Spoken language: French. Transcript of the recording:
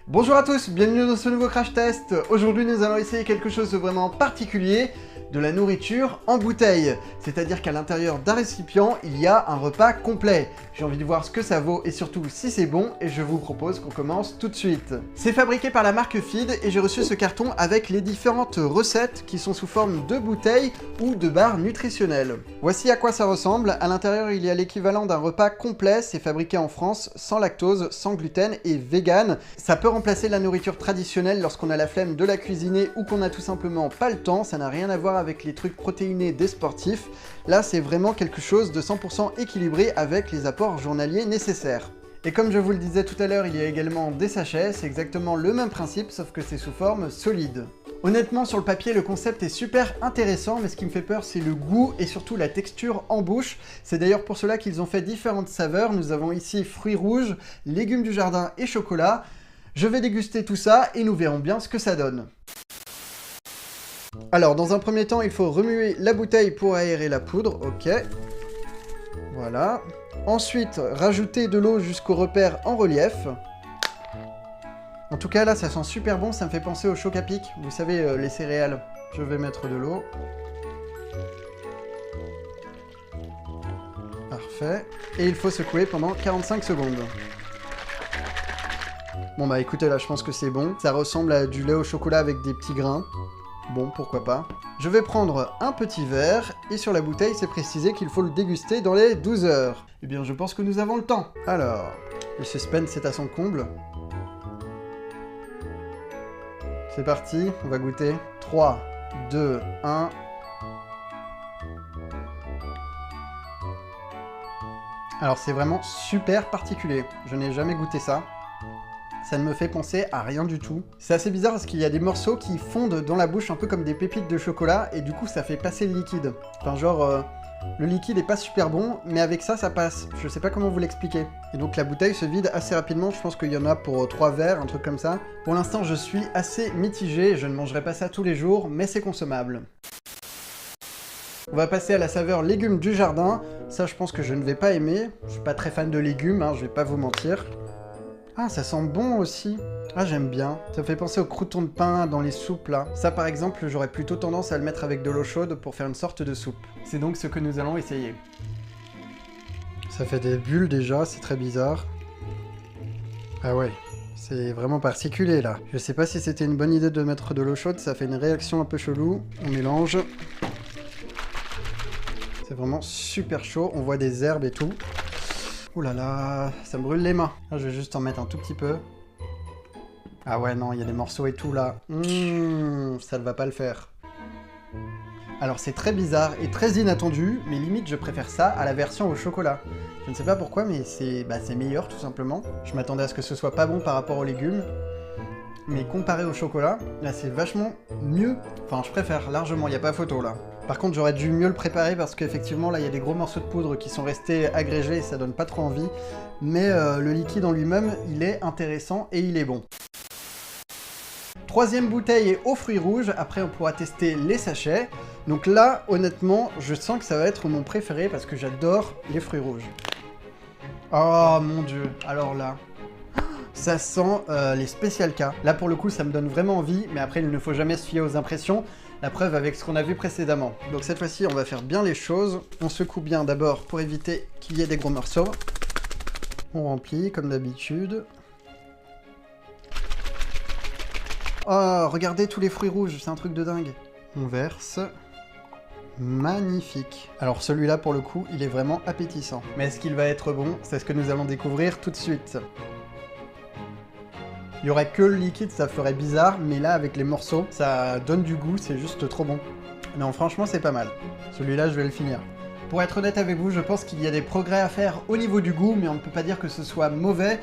Bonjour à tous, bienvenue dans ce nouveau crash test. Aujourd'hui nous allons essayer quelque chose de vraiment particulier, de la nourriture en bouteille. C'est-à-dire qu'à l'intérieur d'un récipient, il y a un repas complet. J'ai envie de voir ce que ça vaut et surtout si c'est bon et je vous propose qu'on commence tout de suite. C'est fabriqué par la marque Feed et j'ai reçu ce carton avec les différentes recettes qui sont sous forme de bouteilles ou de barres nutritionnelles. Voici à quoi ça ressemble. À l'intérieur, il y a l'équivalent d'un repas complet. C'est fabriqué en France, sans lactose, sans gluten et vegan. Ça peut remplacer la nourriture traditionnelle lorsqu'on a la flemme de la cuisiner ou qu'on a tout simplement pas le temps. Ça n'a rien à voir avec les trucs protéinés des sportifs. Là, c'est vraiment quelque chose de 100% équilibré avec les apports journaliers nécessaires. Et comme je vous le disais tout à l'heure, il y a également des sachets, c'est exactement le même principe, sauf que c'est sous forme solide. Honnêtement, sur le papier, le concept est super intéressant, mais ce qui me fait peur, c'est le goût et surtout la texture en bouche. C'est d'ailleurs pour cela qu'ils ont fait différentes saveurs. Nous avons ici fruits rouges, légumes du jardin et chocolat. Je vais déguster tout ça et nous verrons bien ce que ça donne. Alors, dans un premier temps, il faut remuer la bouteille pour aérer la poudre, ok. Voilà. Ensuite, rajouter de l'eau jusqu'au repère en relief. En tout cas, là, ça sent super bon, ça me fait penser au choc à pic. Vous savez, les céréales. Je vais mettre de l'eau. Parfait. Et il faut secouer pendant 45 secondes. Bon bah écoutez, là, je pense que c'est bon. Ça ressemble à du lait au chocolat avec des petits grains. Bon, pourquoi pas. Je vais prendre un petit verre, et sur la bouteille, c'est précisé qu'il faut le déguster dans les 12 heures. Eh bien, je pense que nous avons le temps. Alors, le suspense est à son comble. C'est parti, on va goûter. 3, 2, 1... Alors, c'est vraiment super particulier. Je n'ai jamais goûté ça. Ça ne me fait penser à rien du tout. C'est assez bizarre parce qu'il y a des morceaux qui fondent dans la bouche un peu comme des pépites de chocolat et du coup ça fait passer le liquide. Enfin genre, le liquide est pas super bon, mais avec ça, ça passe. Je sais pas comment vous l'expliquer. Et donc la bouteille se vide assez rapidement, je pense qu'il y en a pour 3 verres, un truc comme ça. Pour l'instant je suis assez mitigé, je ne mangerai pas ça tous les jours, mais c'est consommable. On va passer à la saveur légumes du jardin. Ça je pense que je ne vais pas aimer. Je suis pas très fan de légumes, hein, je vais pas vous mentir. Ah, ça sent bon aussi. Ah, j'aime bien. Ça me fait penser aux croûtons de pain dans les soupes, là. Ça, par exemple, j'aurais plutôt tendance à le mettre avec de l'eau chaude pour faire une sorte de soupe. C'est donc ce que nous allons essayer. Ça fait des bulles, déjà, c'est très bizarre. Ah ouais, c'est vraiment particulier, là. Je sais pas si c'était une bonne idée de mettre de l'eau chaude, ça fait une réaction un peu chelou. On mélange. C'est vraiment super chaud, on voit des herbes et tout. Ouh là là, ça me brûle les mains. Là, je vais juste en mettre un tout petit peu. Ah ouais, non, il y a des morceaux et tout là. Ça ne va pas le faire. Alors c'est très bizarre et très inattendu, mais limite je préfère ça à la version au chocolat. Je ne sais pas pourquoi, mais c'est meilleur tout simplement. Je m'attendais à ce que ce soit pas bon par rapport aux légumes. Mais comparé au chocolat, là c'est vachement mieux. Enfin, je préfère largement, il n'y a pas photo là. Par contre, j'aurais dû mieux le préparer parce qu'effectivement, là, il y a des gros morceaux de poudre qui sont restés agrégés et ça donne pas trop envie. Mais le liquide en lui-même, il est intéressant et il est bon. Troisième bouteille est aux fruits rouges. Après, on pourra tester les sachets. Donc là, honnêtement, je sens que ça va être mon préféré parce que j'adore les fruits rouges. Oh mon dieu, alors là... Ça sent les Special K. Là, pour le coup, ça me donne vraiment envie, mais après, il ne faut jamais se fier aux impressions. La preuve avec ce qu'on a vu précédemment. Donc cette fois-ci, on va faire bien les choses. On secoue bien d'abord pour éviter qu'il y ait des gros morceaux. On remplit comme d'habitude. Oh, regardez tous les fruits rouges, c'est un truc de dingue. On verse. Magnifique. Alors celui-là, pour le coup, il est vraiment appétissant. Mais est-ce qu'il va être bon? C'est ce que nous allons découvrir tout de suite. Il y aurait que le liquide, ça ferait bizarre, mais là, avec les morceaux, ça donne du goût, c'est juste trop bon. Non, franchement, c'est pas mal. Celui-là, je vais le finir. Pour être honnête avec vous, je pense qu'il y a des progrès à faire au niveau du goût, mais on ne peut pas dire que ce soit mauvais.